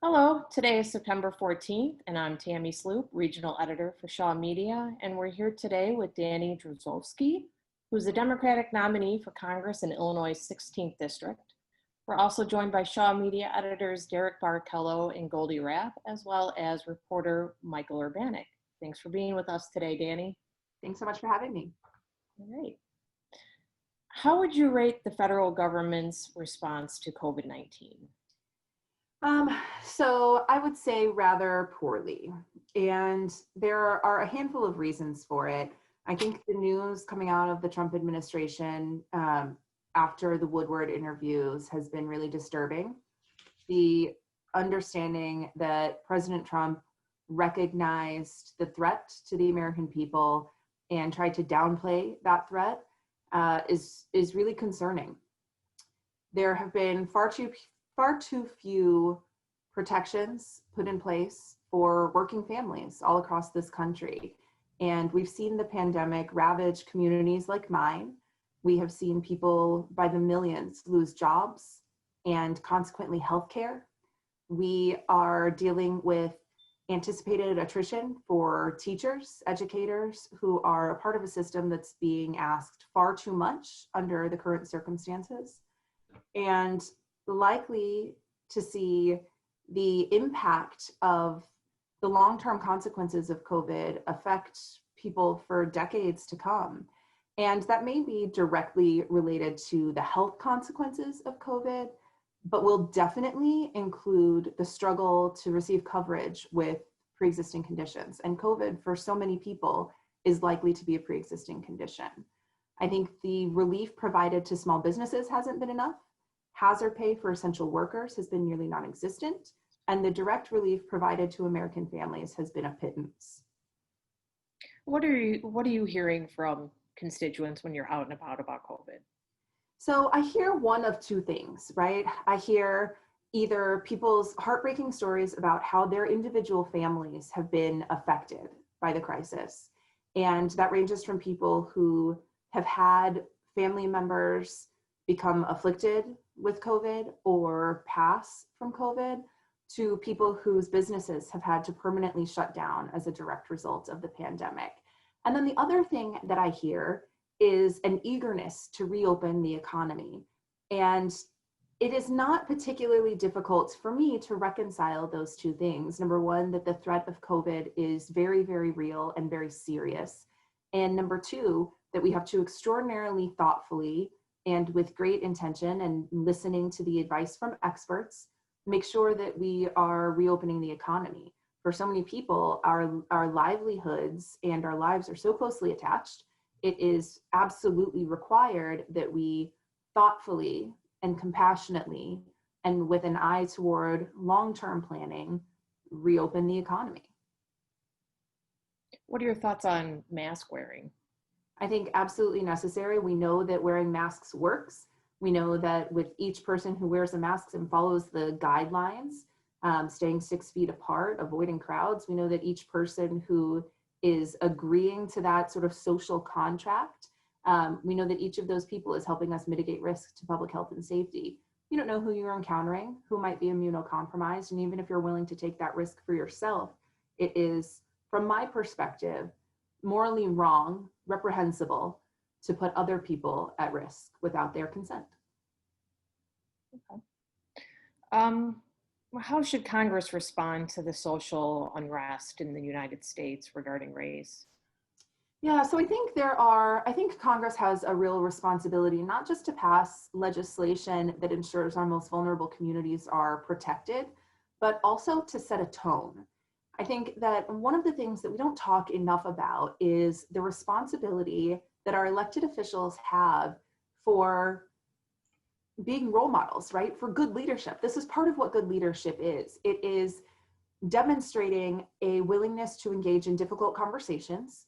Hello, today is September 14th, and I'm Tammy Sloop, Regional Editor for Shaw Media, and we're here today with Dani Brzozwoski, who's the Democratic nominee for Congress in Illinois' 16th District. We're also joined by Shaw Media editors Derek Barkello and Goldie Rapp, as well as reporter Michael Urbanik. Thanks for being with us today, Dani. Thanks so much for having me. All right. How would you rate the federal government's response to COVID-19? So I would say rather poorly, and there are a handful of reasons for it. I think the news coming out of the Trump administration after the Woodward interviews has been really disturbing. The understanding that President Trump recognized the threat to the American people and tried to downplay that threat is really concerning. There have been far too few protections put in place for working families all across this country. And we've seen the pandemic ravage communities like mine. We have seen people by the millions lose jobs and consequently healthcare. We are dealing with anticipated attrition for teachers, educators who are a part of a system that's being asked far too much under the current circumstances, and likely to see the impact of the long-term consequences of COVID affect people for decades to come. And that may be directly related to the health consequences of COVID, but will definitely include the struggle to receive coverage with pre-existing conditions. And COVID, for so many people, is likely to be a pre-existing condition. I think the relief provided to small businesses hasn't been enough. Hazard pay for essential workers has been nearly non-existent, and the direct relief provided to American families has been a pittance. What are you hearing from constituents when you're out and about COVID? So I hear one of two things, right? I hear either people's heartbreaking stories about how their individual families have been affected by the crisis. And that ranges from people who have had family members become afflicted with COVID or pass from COVID, to people whose businesses have had to permanently shut down as a direct result of the pandemic. And then the other thing that I hear is an eagerness to reopen the economy. And it is not particularly difficult for me to reconcile those two things. Number one, that the threat of COVID is very, very real and very serious. And number two, that we have to extraordinarily thoughtfully and with great intention and listening to the advice from experts, make sure that we are reopening the economy. For so many people, our livelihoods and our lives are so closely attached, it is absolutely required that we thoughtfully and compassionately and with an eye toward long-term planning, reopen the economy. What are your thoughts on mask wearing? I think absolutely necessary. We know that wearing masks works. We know that with each person who wears a mask and follows the guidelines, staying 6 feet apart, avoiding crowds, we know that each person who is agreeing to that sort of social contract, we know that each of those people is helping us mitigate risk to public health and safety. You don't know who you're encountering, who might be immunocompromised, and even if you're willing to take that risk for yourself, it is, from my perspective, morally wrong, reprehensible to put other people at risk without their consent. Okay. How should Congress respond to the social unrest in the United States regarding race? Yeah, so I think Congress has a real responsibility, not just to pass legislation that ensures our most vulnerable communities are protected, but also to set a tone. I think that one of the things that we don't talk enough about is the responsibility that our elected officials have for being role models, right? For good leadership. This is part of what good leadership is. It is demonstrating a willingness to engage in difficult conversations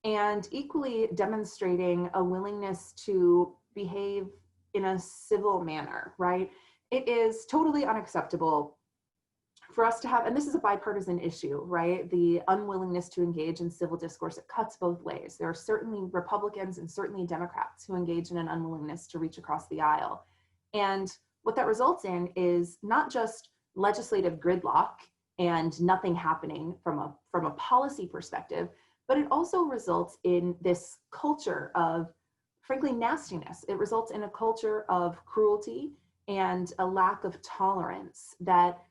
and equally demonstrating a willingness to behave in a civil manner, right? It is totally unacceptable for us to have, and this is a bipartisan issue, right? The unwillingness to engage in civil discourse, it cuts both ways. There are certainly Republicans and certainly Democrats who engage in an unwillingness to reach across the aisle. And what that results in is not just legislative gridlock and nothing happening from a policy perspective, but it also results in this culture of, frankly, nastiness. It results in a culture of cruelty and a lack of tolerance that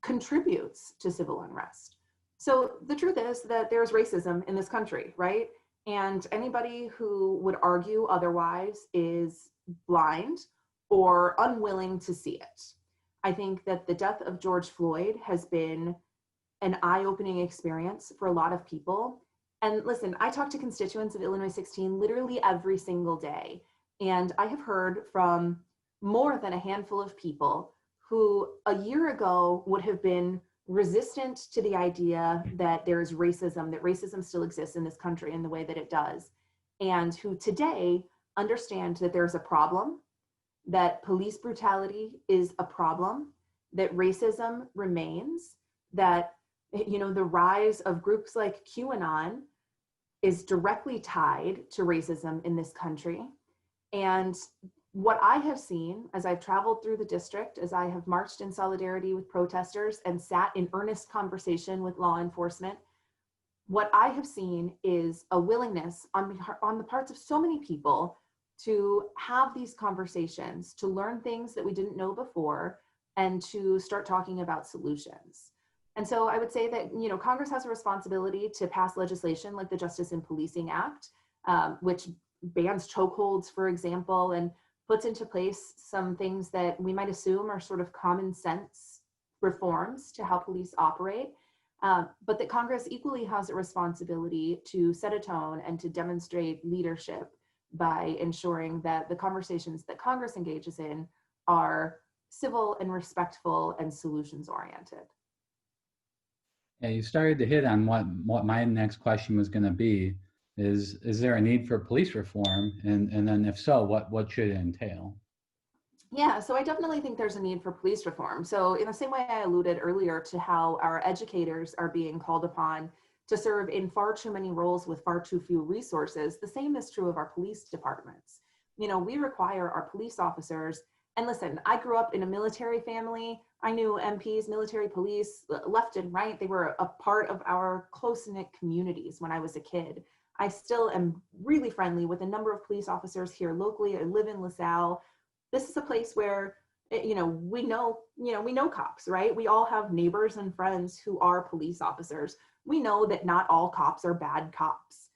contributes to civil unrest. So the truth is that there's racism in this country, right? And anybody who would argue otherwise is blind or unwilling to see it. I think that the death of George Floyd has been an eye-opening experience for a lot of people. And listen, I talk to constituents of Illinois 16 literally every single day. And I have heard from more than a handful of people who a year ago would have been resistant to the idea that there's racism, that racism still exists in this country in the way that it does, and who today understand that there's a problem, that police brutality is a problem, that racism remains, that, you know, the rise of groups like QAnon is directly tied to racism in this country. And what I have seen as I've traveled through the district, as I have marched in solidarity with protesters and sat in earnest conversation with law enforcement, what I have seen is a willingness on the parts of so many people to have these conversations, to learn things that we didn't know before, and to start talking about solutions. And so I would say that, you know, Congress has a responsibility to pass legislation like the Justice in Policing Act, which bans chokeholds, for example, and puts into place some things that we might assume are sort of common sense reforms to how police operate. But that Congress equally has a responsibility to set a tone and to demonstrate leadership by ensuring that the conversations that Congress engages in are civil and respectful and solutions oriented. Yeah, you started to hit on what my next question was going to be. Is there a need for police reform? And then if so, what should it entail? Yeah, so I definitely think there's a need for police reform. So in the same way I alluded earlier to how our educators are being called upon to serve in far too many roles with far too few resources, the same is true of our police departments. You know, we require our police officers, and listen, I grew up in a military family. I knew MPs, military police, left and right. They were a part of our close-knit communities when I was a kid. I still am really friendly with a number of police officers here locally. I live in LaSalle. This is a place where, you know, we know cops, right? We all have neighbors and friends who are police officers. We know that not all cops are bad cops,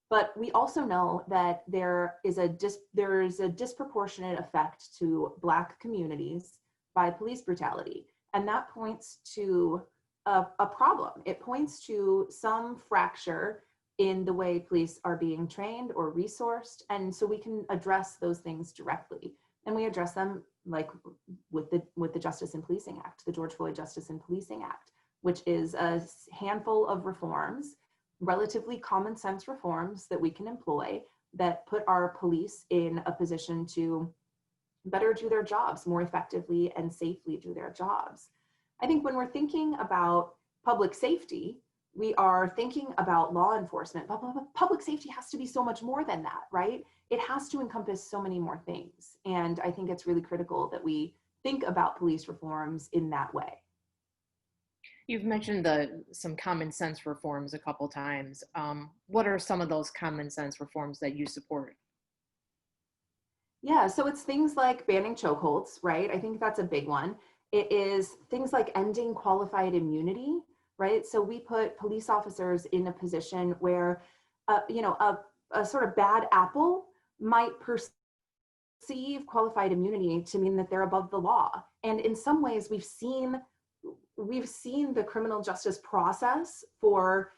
but we also know that there is a disproportionate effect to Black communities by police brutality. And that points to a problem. It points to some fracture in the way police are being trained or resourced. And so we can address those things directly. And we address them like with the Justice in Policing Act, the George Floyd Justice in Policing Act, which is a handful of reforms, relatively common sense reforms that we can employ that put our police in a position to better do their jobs, more effectively and safely do their jobs. I think when we're thinking about public safety, we are thinking about law enforcement, but public safety has to be so much more than that, right? It has to encompass so many more things. And I think it's really critical that we think about police reforms in that way. You've mentioned some common sense reforms a couple times. What are some of those common sense reforms that you support? Yeah, so it's things like banning chokeholds, right? I think that's a big one. It is things like ending qualified immunity, right? So we put police officers in a position where, a sort of bad apple might perceive qualified immunity to mean that they're above the law. And in some ways, we've seen the criminal justice process for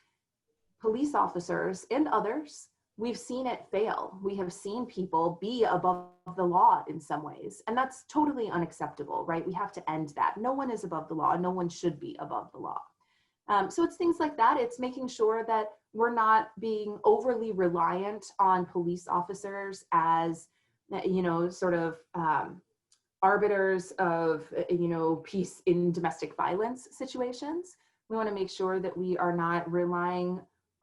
police officers and others. We've seen it fail. We have seen people be above the law in some ways, and that's totally unacceptable, right? We have to end that. No one is above the law. No one should be above the law. So it's things like that. It's making sure that we're not being overly reliant on police officers as, arbiters of, peace in domestic violence situations. We want to make sure that we are not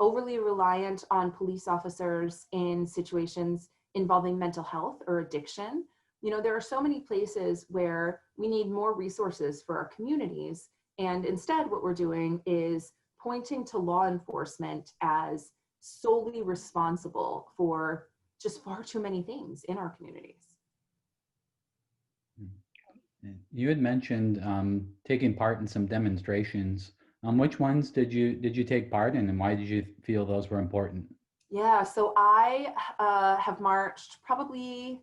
overly reliant on police officers in situations involving mental health or addiction, You know, there are so many places where we need more resources for our communities. And instead, what we're doing is pointing to law enforcement as solely responsible for just far too many things in our communities. You had mentioned taking part in some demonstrations. Which ones did you take part in, and why did you feel those were important? Yeah, so I have marched probably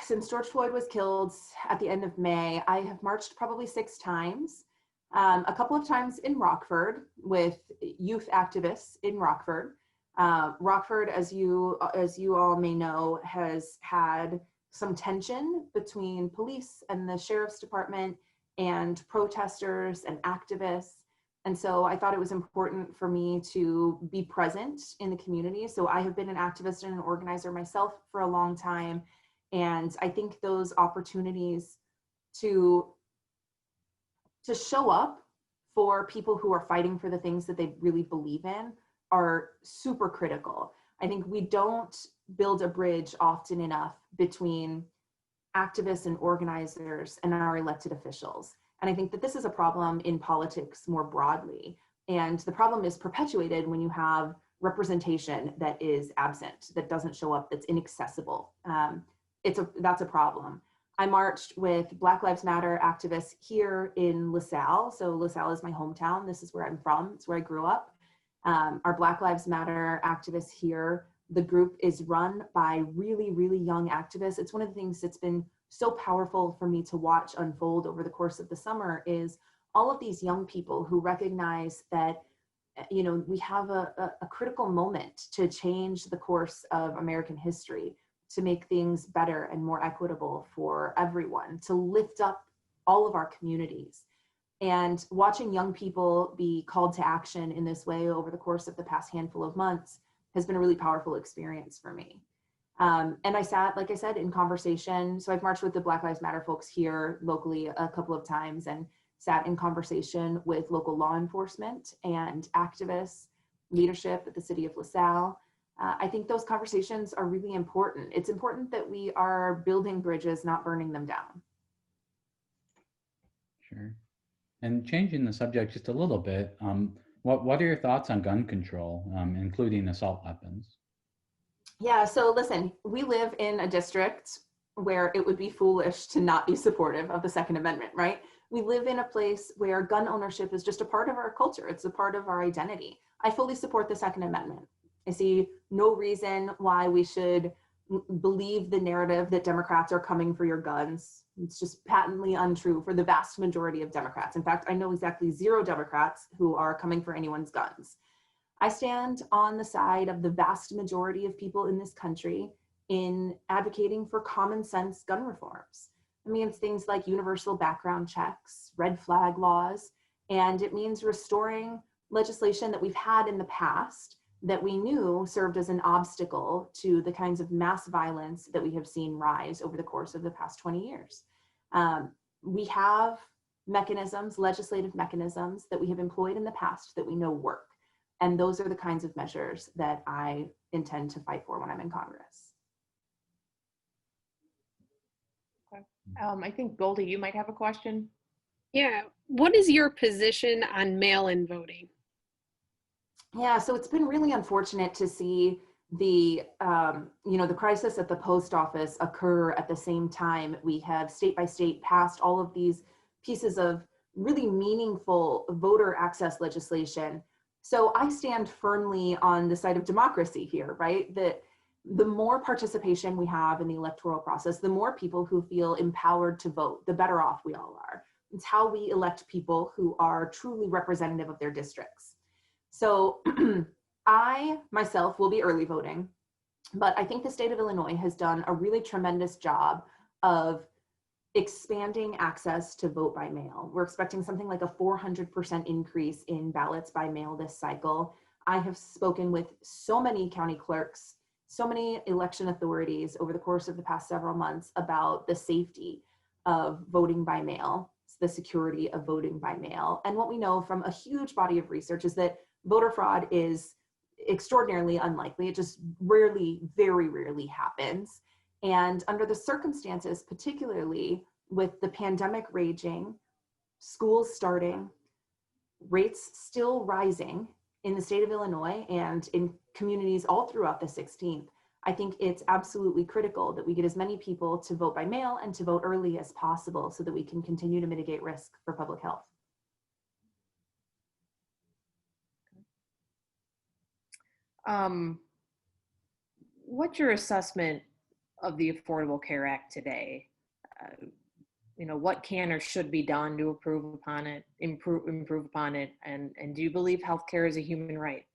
since George Floyd was killed at the end of May. I have marched probably 6 times, a couple of times in Rockford with youth activists in Rockford. Rockford, as you all may know, has had some tension between police and the sheriff's department and protesters and activists. And so I thought it was important for me to be present in the community. So I have been an activist and an organizer myself for a long time. And I think those opportunities to show up for people who are fighting for the things that they really believe in are super critical. I think we don't build a bridge often enough between activists and organizers and our elected officials. And I think that this is a problem in politics more broadly. And the problem is perpetuated when you have representation that is absent, that doesn't show up, that's inaccessible. That's a problem. I marched with Black Lives Matter activists here in LaSalle. So LaSalle is my hometown. This is where I'm from. It's where I grew up. Our Black Lives Matter activists here, the group is run by really, really young activists. It's one of the things that's been so powerful for me to watch unfold over the course of the summer is all of these young people who recognize that, you know, we have a critical moment to change the course of American history, to make things better and more equitable for everyone, to lift up all of our communities. And watching young people be called to action in this way over the course of the past handful of months has been a really powerful experience for me. And I sat, like I said, in conversation. So I've marched with the Black Lives Matter folks here locally a couple of times and sat in conversation with local law enforcement and activists, leadership at the city of LaSalle. I think those conversations are really important. It's important that we are building bridges, not burning them down. Sure. And changing the subject just a little bit, what are your thoughts on gun control, including assault weapons? Yeah, so listen, we live in a district where it would be foolish to not be supportive of the Second Amendment, right? We live in a place where gun ownership is just a part of our culture. It's a part of our identity. I fully support the Second Amendment. I see no reason why we should believe the narrative that Democrats are coming for your guns. It's just patently untrue for the vast majority of Democrats. In fact, I know exactly 0 Democrats who are coming for anyone's guns. I stand on the side of the vast majority of people in this country in advocating for common sense gun reforms. It means things like universal background checks, red flag laws, and it means restoring legislation that we've had in the past that we knew served as an obstacle to the kinds of mass violence that we have seen rise over the course of the past 20 years. We have mechanisms, legislative mechanisms that we have employed in the past that we know work. And those are the kinds of measures that I intend to fight for when I'm in Congress. Okay. I think Goldie, you might have a question. Yeah, what is your position on mail-in voting? Yeah, so it's been really unfortunate to see the crisis at the post office occur at the same time we have state by state passed all of these pieces of really meaningful voter access legislation. So I stand firmly on the side of democracy here, right? That the more participation we have in the electoral process, the more people who feel empowered to vote, the better off we all are. It's how we elect people who are truly representative of their districts. So I myself will be early voting, but I think the state of Illinois has done a really tremendous job of expanding access to vote by mail. We're expecting something like a 400% increase in ballots by mail this cycle. I have spoken with so many county clerks, so many election authorities over the course of the past several months about the safety of voting by mail, the security of voting by mail. And what we know from a huge body of research is that voter fraud is extraordinarily unlikely. It just rarely, very rarely happens. And under the circumstances, particularly with the pandemic raging, schools starting, rates still rising in the state of Illinois and in communities all throughout the 16th, I think it's absolutely critical that we get as many people to vote by mail and to vote early as possible so that we can continue to mitigate risk for public health. What's your assessment of the Affordable Care Act today? What can or should be done to improve upon it, and do you believe healthcare is a human right?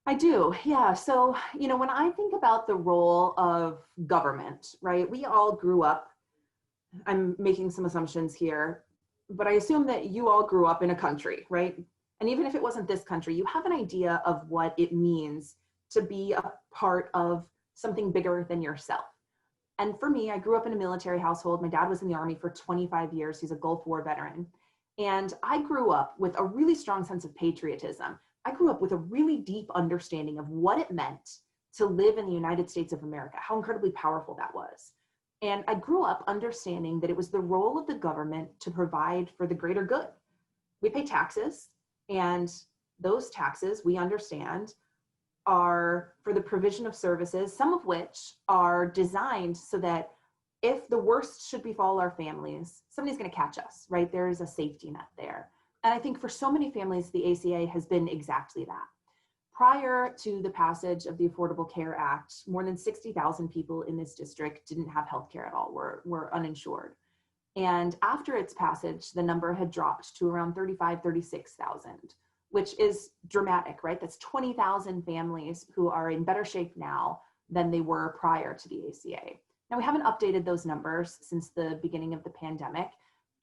I do, yeah. So, when I think about the role of government, right, we all grew up, I'm making some assumptions here, but I assume that you all grew up in a country, right? And even if it wasn't this country, you have an idea of what it means to be a part of something bigger than yourself. And for me, I grew up in a military household. My dad was in the Army for 25 years. He's a Gulf War veteran. And I grew up with a really strong sense of patriotism. I grew up with a really deep understanding of what it meant to live in the United States of America, how incredibly powerful that was. And I grew up understanding that it was the role of the government to provide for the greater good. We pay taxes, and those taxes, we understand, are for the provision of services, some of which are designed so that if the worst should befall our families, somebody's going to catch us, right? There is a safety net there. And I think for so many families, the ACA has been exactly that. Prior to the passage of the Affordable Care Act, more than 60,000 people in this district didn't have health care at all, were uninsured. And after its passage, the number had dropped to around 36,000, which is dramatic, right? That's 20,000 families who are in better shape now than they were prior to the ACA. Now, we haven't updated those numbers since the beginning of the pandemic.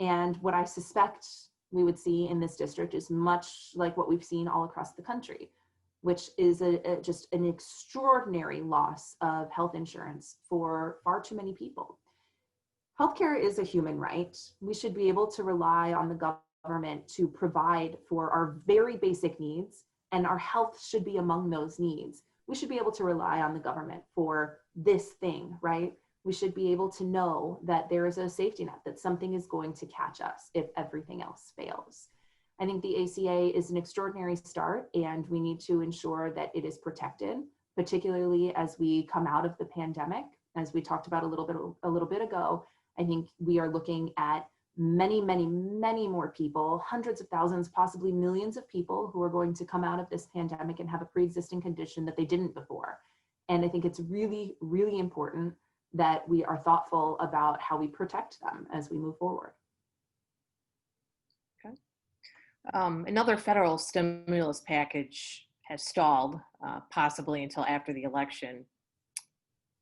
And what I suspect we would see in this district is much like what we've seen all across the country, which is just an extraordinary loss of health insurance for far too many people. Healthcare is a human right. We should be able to rely on the government to provide for our very basic needs, and our health should be among those needs. We should be able to rely on the government for this thing, right? We should be able to know that there is a safety net, that something is going to catch us if everything else fails. I think the ACA is an extraordinary start, and we need to ensure that it is protected, particularly as we come out of the pandemic. As we talked about a little bit ago, I think we are looking at many, many, many more people, hundreds of thousands, possibly millions of people who are going to come out of this pandemic and have a pre-existing condition that they didn't before. And I think it's really, really important that we are thoughtful about how we protect them as we move forward. Okay. Another federal stimulus package has stalled, possibly until after the election.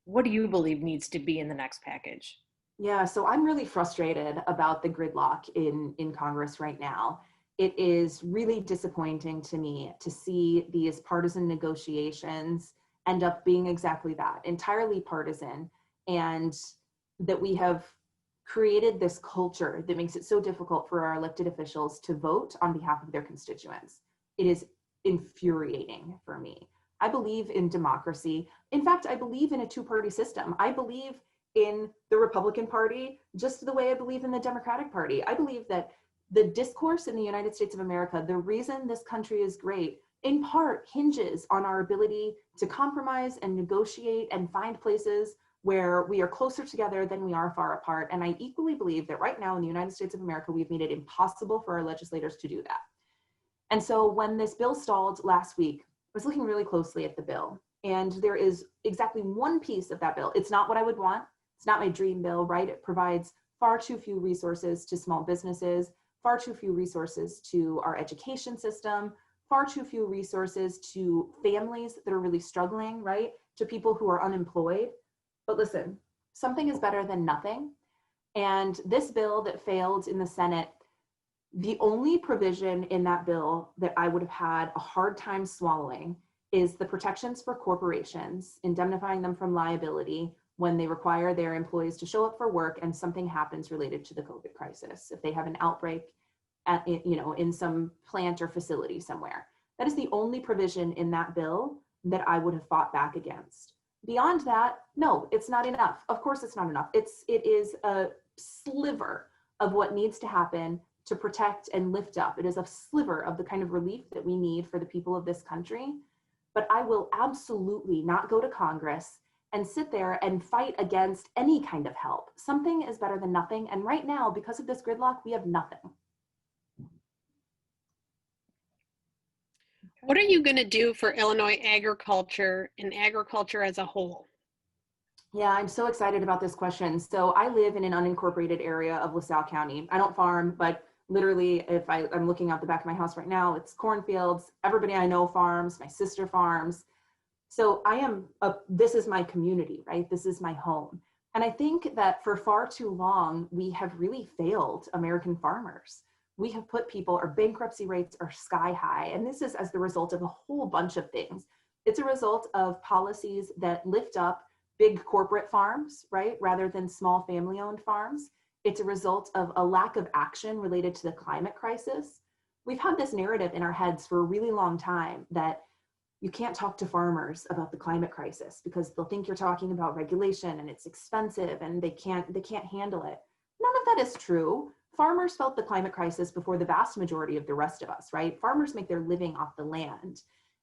What do you believe needs to be in the next package? Yeah, so I'm really frustrated about the gridlock in Congress right now. It is really disappointing to me to see these partisan negotiations end up being exactly that, entirely partisan, and that we have created this culture that makes it so difficult for our elected officials to vote on behalf of their constituents. It is infuriating for me. I believe in democracy. In fact, I believe in a two-party system. I believe in the Republican Party just the way I believe in the Democratic Party. I believe that the discourse in the United States of America, the reason this country is great, in part hinges on our ability to compromise and negotiate and find places where we are closer together than we are far apart. And I equally believe that right now in the United States of America, we've made it impossible for our legislators to do that. And so when this bill stalled last week, I was looking really closely at the bill, and there is exactly one piece of that bill. It's not what I would want. It's not my dream bill, right? It provides far too few resources to small businesses, far too few resources to our education system, far too few resources to families that are really struggling, right? To people who are unemployed. But listen, something is better than nothing. And this bill that failed in the Senate, the only provision in that bill that I would have had a hard time swallowing is the protections for corporations, indemnifying them from liability when they require their employees to show up for work and something happens related to the COVID crisis. If they have an outbreak in some plant or facility somewhere. That is the only provision in that bill that I would have fought back against. Beyond that, no, it's not enough. Of course it's not enough. It is a sliver of what needs to happen to protect and lift up. It is a sliver of the kind of relief that we need for the people of this country. But I will absolutely not go to Congress and sit there and fight against any kind of help. Something is better than nothing. And right now, because of this gridlock, we have nothing. What are you going to do for Illinois agriculture and agriculture as a whole? Yeah, I'm so excited about this question. So I live in an unincorporated area of LaSalle County. I don't farm, but literally if I'm looking out the back of my house right now, it's cornfields. Everybody I know farms, my sister farms. So this is my community, right? This is my home. And I think that for far too long, we have really failed American farmers. We have put our bankruptcy rates are sky high. And this is as the result of a whole bunch of things. It's a result of policies that lift up big corporate farms, right? Rather than small family-owned farms. It's a result of a lack of action related to the climate crisis. We've had this narrative in our heads for a really long time that you can't talk to farmers about the climate crisis because they'll think you're talking about regulation and it's expensive and they can't handle it. None of that is true. Farmers felt the climate crisis before the vast majority of the rest of us, right? Farmers make their living off the land.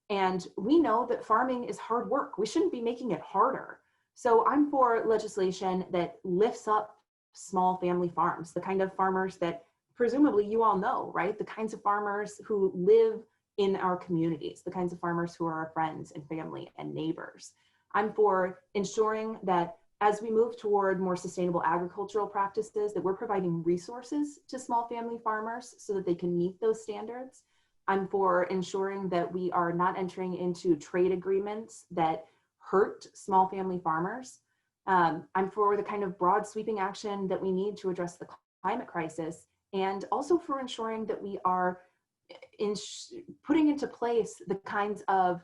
And we know that farming is hard work. We shouldn't be making it harder. So I'm for legislation that lifts up small family farms, the kind of farmers that presumably you all know, right? The kinds of farmers who live in our communities, the kinds of farmers who are our friends and family and neighbors. I'm for ensuring that as we move toward more sustainable agricultural practices, that we're providing resources to small family farmers so that they can meet those standards. I'm for ensuring that we are not entering into trade agreements that hurt small family farmers. I'm for the kind of broad sweeping action that we need to address the climate crisis, and also for ensuring that we are putting into place the kinds of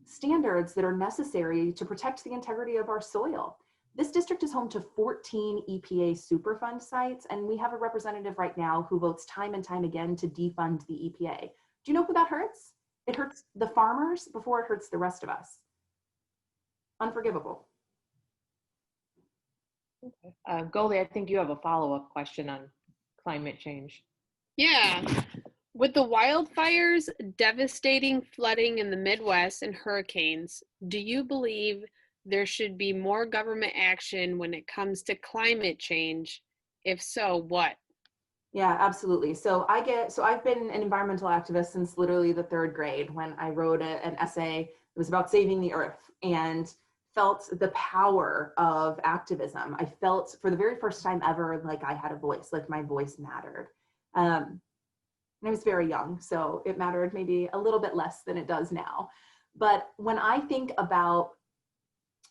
standards that are necessary to protect the integrity of our soil. This district is home to 14 EPA Superfund sites, and we have a representative right now who votes time and time again to defund the EPA. Do you know who that hurts? It hurts the farmers before it hurts the rest of us. Unforgivable. Goldie, I think you have a follow-up question on climate change. Yeah. With the wildfires, devastating flooding in the Midwest, and hurricanes, do you believe there should be more government action when it comes to climate change? If so, what? Yeah, absolutely. So I've been an environmental activist since literally the 3rd grade when I wrote an essay. It was about saving the earth and felt the power of activism. I felt for the very first time ever like I had a voice, like my voice mattered. And I was very young, so it mattered maybe a little bit less than it does now. But when I think about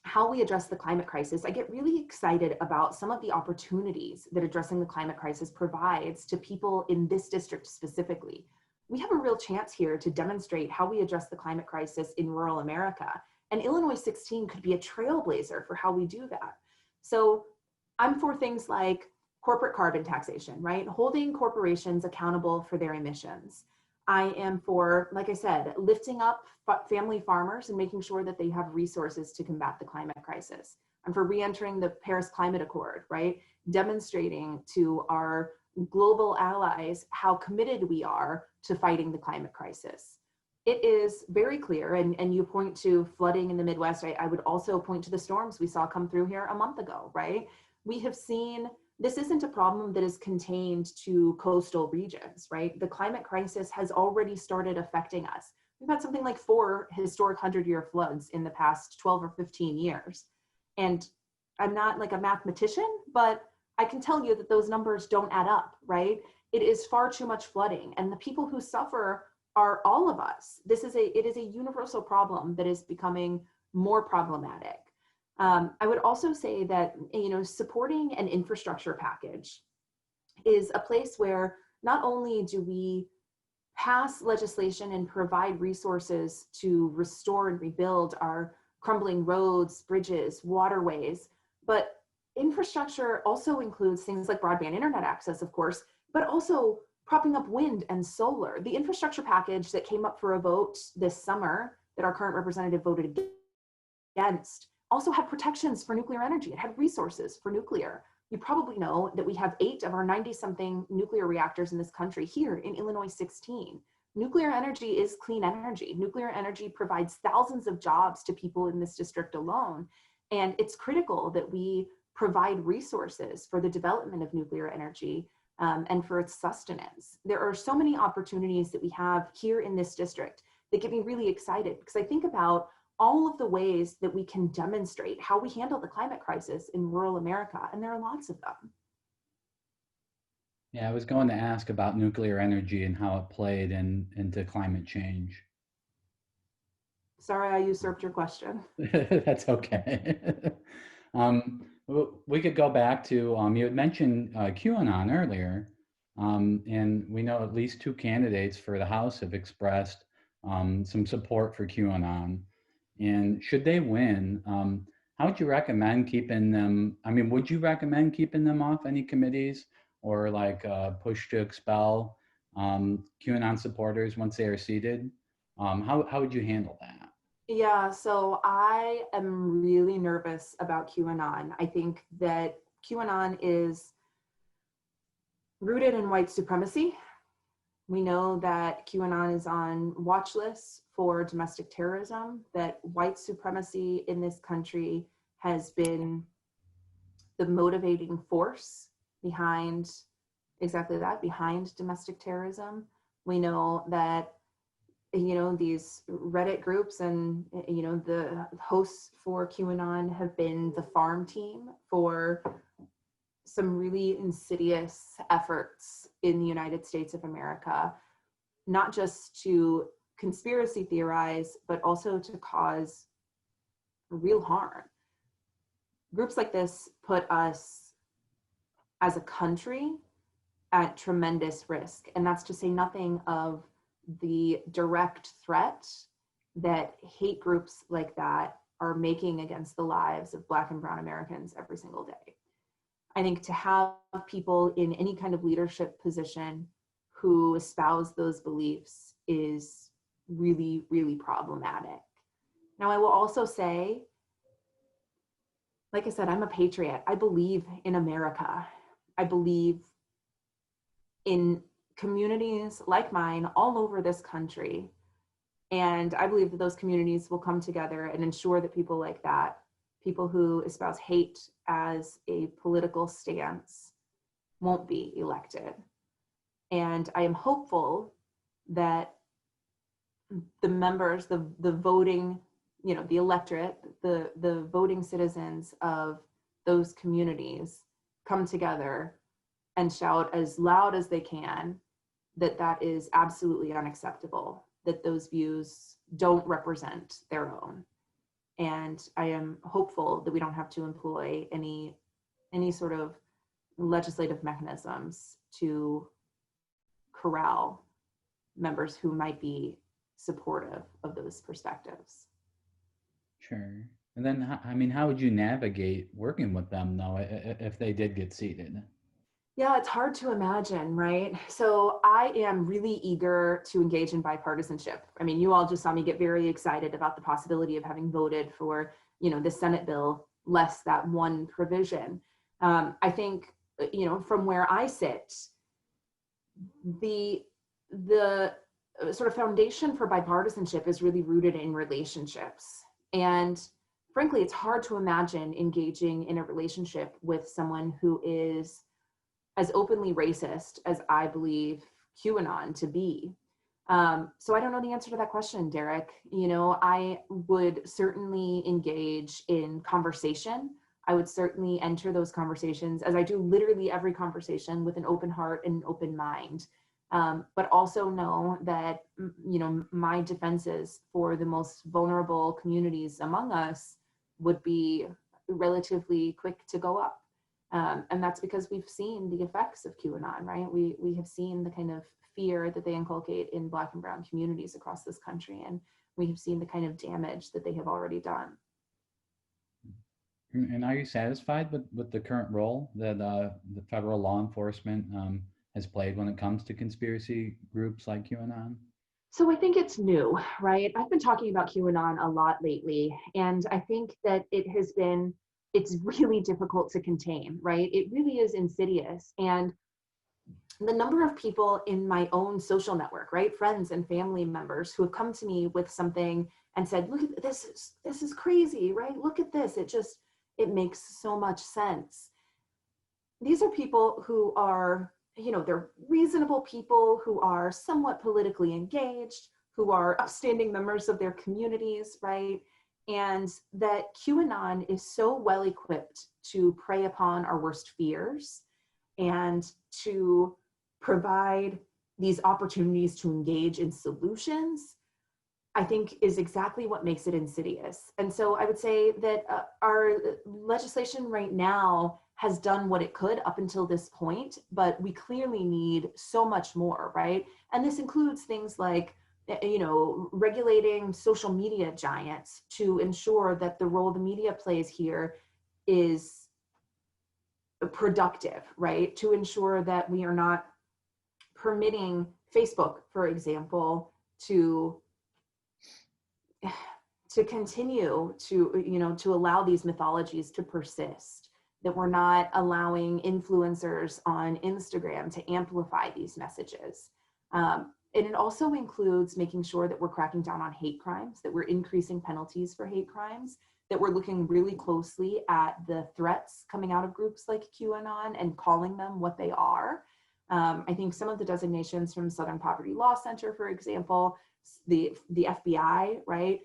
how we address the climate crisis, I get really excited about some of the opportunities that addressing the climate crisis provides to people in this district specifically. We have a real chance here to demonstrate how we address the climate crisis in rural America. And Illinois 16 could be a trailblazer for how we do that. So I'm for things like corporate carbon taxation, right? Holding corporations accountable for their emissions. I am for, like I said, lifting up family farmers and making sure that they have resources to combat the climate crisis. I'm for re-entering the Paris Climate Accord, right? Demonstrating to our global allies how committed we are to fighting the climate crisis. It is very clear, and you point to flooding in the Midwest. I would also point to the storms we saw come through here a month ago, right? We have seen this isn't a problem that is contained to coastal regions, right? The climate crisis has already started affecting us. We've had something like 4 historic 100-year floods in the past 12 or 15 years. And I'm not like a mathematician, but I can tell you that those numbers don't add up, right? It is far too much flooding, and the people who suffer are all of us. It is a universal problem that is becoming more problematic. I would also say that, supporting an infrastructure package is a place where not only do we pass legislation and provide resources to restore and rebuild our crumbling roads, bridges, waterways, but infrastructure also includes things like broadband internet access, of course, but also propping up wind and solar. The infrastructure package that came up for a vote this summer that our current representative voted against also had protections for nuclear energy. It had resources for nuclear. You probably know that we have 8 of our 90-something nuclear reactors in this country here in Illinois 16. Nuclear energy is clean energy. Nuclear energy provides thousands of jobs to people in this district alone. And it's critical that we provide resources for the development of nuclear energy and for its sustenance. There are so many opportunities that we have here in this district that get me really excited, because I think about all of the ways that we can demonstrate how we handle the climate crisis in rural America, and there are lots of them. Yeah, I was going to ask about nuclear energy and how it played into climate change. Sorry, I usurped your question. That's okay. We could go back to, you had mentioned QAnon earlier, and we know at least 2 candidates for the House have expressed some support for QAnon. And should they win, how would you recommend keeping them? I mean, would you recommend keeping them off any committees, or like push to expel QAnon supporters once they are seated? How would you handle that? Yeah, so I am really nervous about QAnon. I think that QAnon is rooted in white supremacy. We know that QAnon is on watch lists for domestic terrorism, that white supremacy in this country has been the motivating force behind exactly that, behind domestic terrorism. We know that, you know, these Reddit groups and, you know, the hosts for QAnon have been the farm team for some really insidious efforts in the United States of America, not just to conspiracy theorize, but also to cause real harm. Groups like this put us as a country at tremendous risk. And that's to say nothing of the direct threat that hate groups like that are making against the lives of Black and Brown Americans every single day. I think to have people in any kind of leadership position who espouse those beliefs is really, really problematic. Now, I will also say, like I said, I'm a patriot. I believe in America. I believe in communities like mine all over this country. And I believe that those communities will come together and ensure that people like that, people who espouse hate as a political stance, won't be elected. And I am hopeful that the members, the voting, you know, the electorate, the voting citizens of those communities come together and shout as loud as they can that that is absolutely unacceptable, that those views don't represent their own. And I am hopeful that we don't have to employ any sort of legislative mechanisms to corral members who might be supportive of those perspectives. Sure. And then, I mean, how would you navigate working with them, though, if they did get seated? Yeah, it's hard to imagine, right? So I am really eager to engage in bipartisanship. I mean, you all just saw me get very excited about the possibility of having voted for, you know, the Senate bill, less that one provision. I think, you know, from where I sit, the sort of foundation for bipartisanship is really rooted in relationships. And frankly, it's hard to imagine engaging in a relationship with someone who is as openly racist as I believe QAnon to be. So I don't know the answer to that question, Derek. You know, I would certainly engage in conversation. I would certainly enter those conversations, as I do literally every conversation, with an open heart and an open mind. But also know that, you know, my defenses for the most vulnerable communities among us would be relatively quick to go up. And that's because we've seen the effects of QAnon, right? We have seen the kind of fear that they inculcate in Black and Brown communities across this country, and we have seen the kind of damage that they have already done. And are you satisfied with the current role that the federal law enforcement has played when it comes to conspiracy groups like QAnon? So I think it's new, right? I've been talking about QAnon a lot lately, and I think that it's really difficult to contain, right? It really is insidious. And the number of people in my own social network, right? Friends and family members who have come to me with something and said, look at this is crazy, right? Look at this. It makes so much sense. These are people who are, they're reasonable people who are somewhat politically engaged, who are upstanding members of their communities, right? And that QAnon is so well equipped to prey upon our worst fears and to provide these opportunities to engage in solutions, I think is exactly what makes it insidious. And so I would say that our legislation right now has done what it could up until this point, but we clearly need so much more, right? And this includes things like, regulating social media giants to ensure that the role the media plays here is productive, right? To ensure that we are not permitting Facebook, for example, to continue to allow these mythologies to persist, that we're not allowing influencers on Instagram to amplify these messages. And it also includes making sure that we're cracking down on hate crimes, that we're increasing penalties for hate crimes, that we're looking really closely at the threats coming out of groups like QAnon and calling them what they are. I think some of the designations from Southern Poverty Law Center, for example, the FBI, right?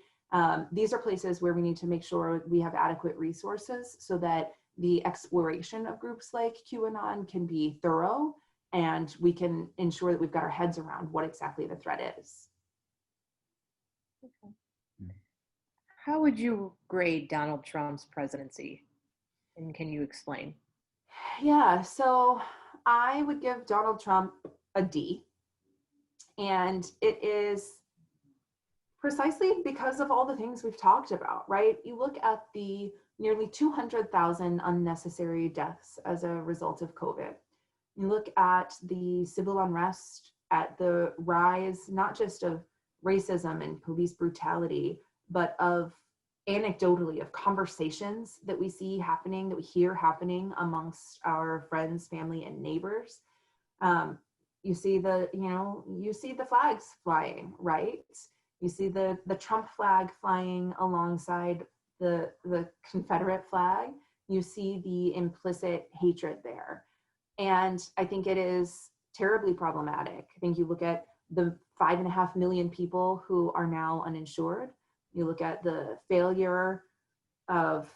These are places where we need to make sure we have adequate resources so that the exploration of groups like QAnon can be thorough and we can ensure that we've got our heads around what exactly the threat is. Okay. How would you grade Donald Trump's presidency? And can you explain? Yeah, so I would give Donald Trump a D. And it is precisely because of all the things we've talked about, right? You look at the nearly 200,000 unnecessary deaths as a result of COVID. You look at the civil unrest, at the rise, not just of racism and police brutality, but of anecdotally of conversations that we see happening, that we hear happening amongst our friends, family, and neighbors. You see the flags flying, right? You see the Trump flag flying alongside the Confederate flag. You see the implicit hatred there. And I think it is terribly problematic. I think you look at the 5.5 million people who are now uninsured. You look at the failure of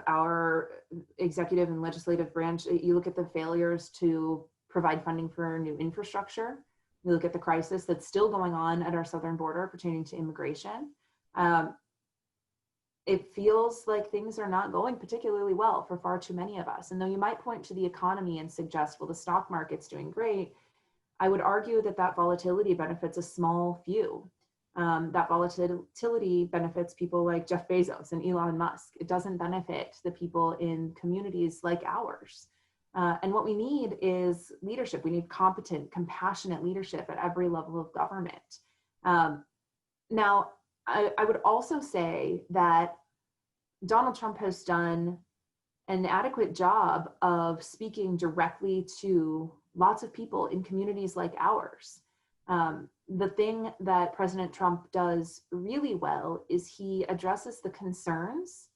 our executive and legislative branch. You look at the failures to provide funding for new infrastructure. You look at the crisis that's still going on at our southern border pertaining to immigration. It feels like things are not going particularly well for far too many of us. And though you might point to the economy and suggest, well, the stock market's doing great, I would argue that volatility benefits a small few. That volatility benefits people like Jeff Bezos and Elon Musk. It doesn't benefit the people in communities like ours. And what we need is leadership. We need competent, compassionate leadership at every level of government. Now, I would also say that Donald Trump has done an adequate job of speaking directly to lots of people in communities like ours. The thing that President Trump does really well is he addresses the concerns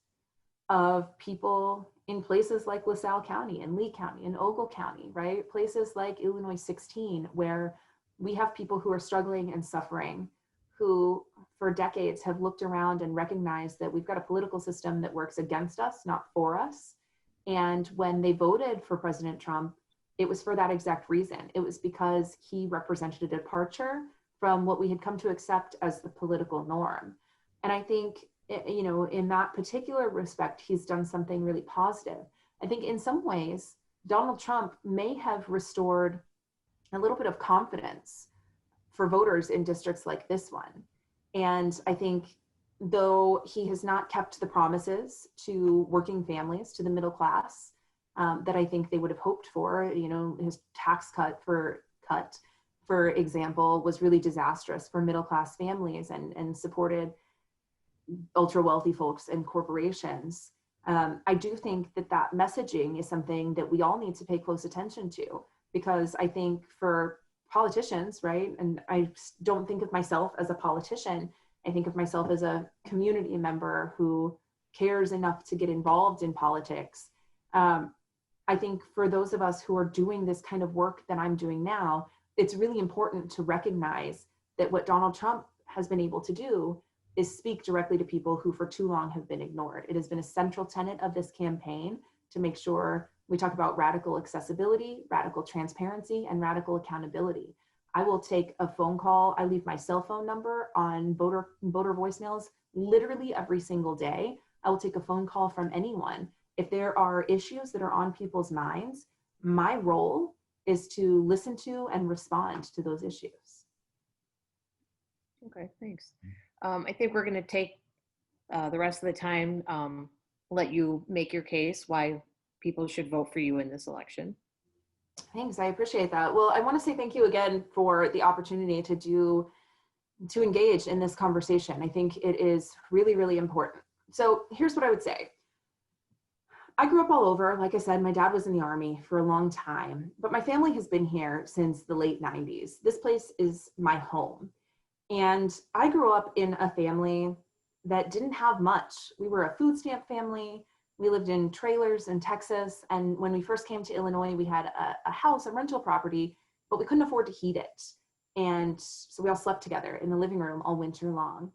of people in places like LaSalle County and Lee County and Ogle County, right? Places like Illinois 16, where we have people who are struggling and suffering, who for decades have looked around and recognized that we've got a political system that works against us, not for us. And when they voted for President Trump, it was for that exact reason. It was because he represented a departure from what we had come to accept as the political norm. And I think, in that particular respect, he's done something really positive. I think in some ways, Donald Trump may have restored a little bit of confidence for voters in districts like this one. And I think though he has not kept the promises to working families, to the middle class, that I think they would have hoped for, his tax cut, for example, was really disastrous for middle-class families and supported ultra-wealthy folks and corporations. I do think that that messaging is something that we all need to pay close attention to, because I think for politicians, right, and I don't think of myself as a politician, I think of myself as a community member who cares enough to get involved in politics. I think for those of us who are doing this kind of work that I'm doing now, it's really important to recognize that what Donald Trump has been able to do is speak directly to people who for too long have been ignored. It has been a central tenet of this campaign to make sure we talk about radical accessibility, radical transparency, and radical accountability. I will take a phone call. I leave my cell phone number on voter voicemails literally every single day. I will take a phone call from anyone. If there are issues that are on people's minds, my role is to listen to and respond to those issues. Okay, thanks. I think we're going to take the rest of the time, let you make your case why people should vote for you in this election. Thanks, I appreciate that. Well, I want to say thank you again for the opportunity to engage in this conversation. I think it is really, really important. So here's what I would say. I grew up all over. Like I said, my dad was in the Army for a long time, but my family has been here since the late 90s. This place is my home. And I grew up in a family that didn't have much. We were a food stamp family. We lived in trailers in Texas. And when we first came to Illinois, we had a house, a rental property, but we couldn't afford to heat it. And so we all slept together in the living room all winter long.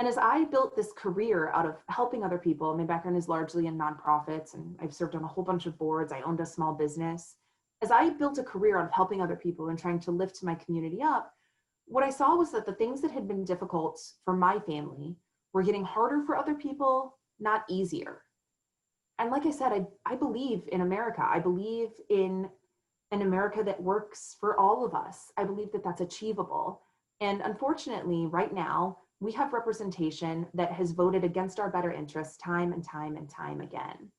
And as I built this career out of helping other people, my background is largely in nonprofits, and I've served on a whole bunch of boards. I owned a small business. As I built a career out of helping other people and trying to lift my community up, what I saw was that the things that had been difficult for my family were getting harder for other people, not easier. And like I said, I believe in America. I believe in an America that works for all of us. I believe that that's achievable. And unfortunately, right now, we have representation that has voted against our better interests time and time and time again.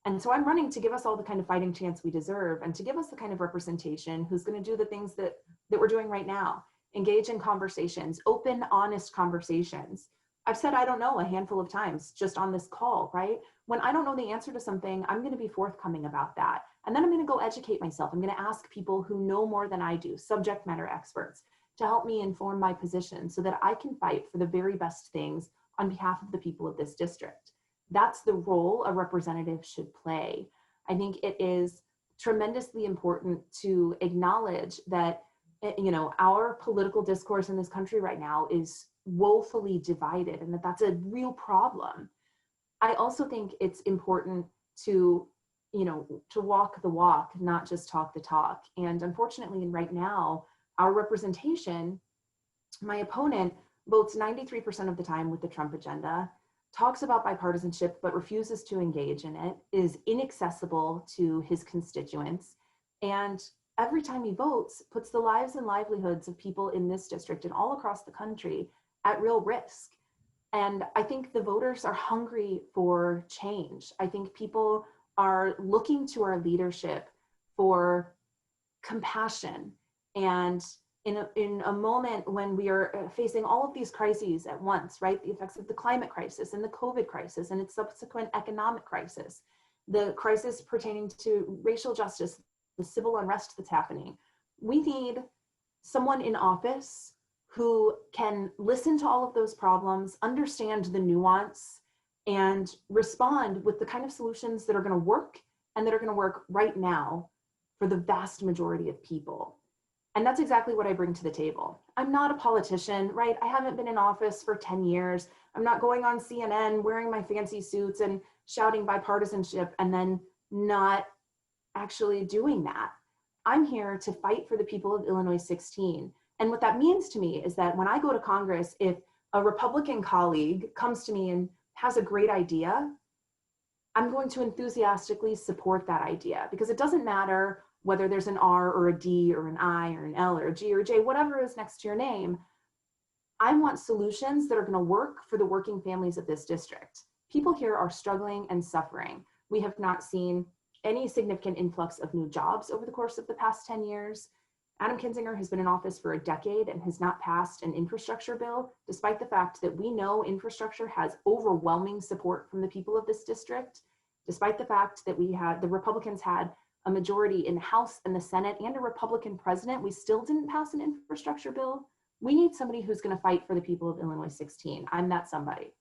And so I'm running to give us all the kind of fighting chance we deserve, and to give us the kind of representation who's going to do the things that we're doing right now. Engage in conversations, open, honest conversations. I've said I don't know a handful of times just on this call, right? When I don't know the answer to something, I'm going to be forthcoming about that. And then I'm going to go educate myself. I'm going to ask people who know more than I do, subject matter experts, to help me inform my position so that I can fight for the very best things on behalf of the people of this district. That's the role a representative should play. I think it is tremendously important to acknowledge that, you know, our political discourse in this country right now is woefully divided, and that's a real problem. I also think it's important to, you know, to walk the walk, not just talk the talk. And unfortunately, right now, our representation, my opponent votes 93% of the time with the Trump agenda, talks about bipartisanship, but refuses to engage in it, is inaccessible to his constituents, and every time he votes, puts the lives and livelihoods of people in this district and all across the country at real risk. And I think the voters are hungry for change. I think people are looking to our leadership for compassion. And in a moment when we are facing all of these crises at once, right? The effects of the climate crisis and the COVID crisis and its subsequent economic crisis, the crisis pertaining to racial justice, the civil unrest that's happening. We need someone in office who can listen to all of those problems, understand the nuance, and respond with the kind of solutions that are going to work and that are going to work right now for the vast majority of people. And that's exactly what I bring to the table. I'm not a politician, right? I haven't been in office for 10 years. I'm not going on CNN wearing my fancy suits and shouting bipartisanship and then not actually doing that. I'm here to fight for the people of Illinois 16. And what that means to me is that when I go to Congress, if a Republican colleague comes to me and has a great idea, I'm going to enthusiastically support that idea, because it doesn't matter whether there's an R or a D or an I or an L or a G or a J, whatever is next to your name. I want solutions that are going to work for the working families of this district. People here are struggling and suffering. We have not seen any significant influx of new jobs over the course of the past 10 years. Adam Kinzinger has been in office for a decade and has not passed an infrastructure bill, despite the fact that we know infrastructure has overwhelming support from the people of this district, despite the fact that the Republicans had a majority in the House and the Senate and a Republican president, we still didn't pass an infrastructure bill. We need somebody who's going to fight for the people of Illinois 16. I'm that somebody.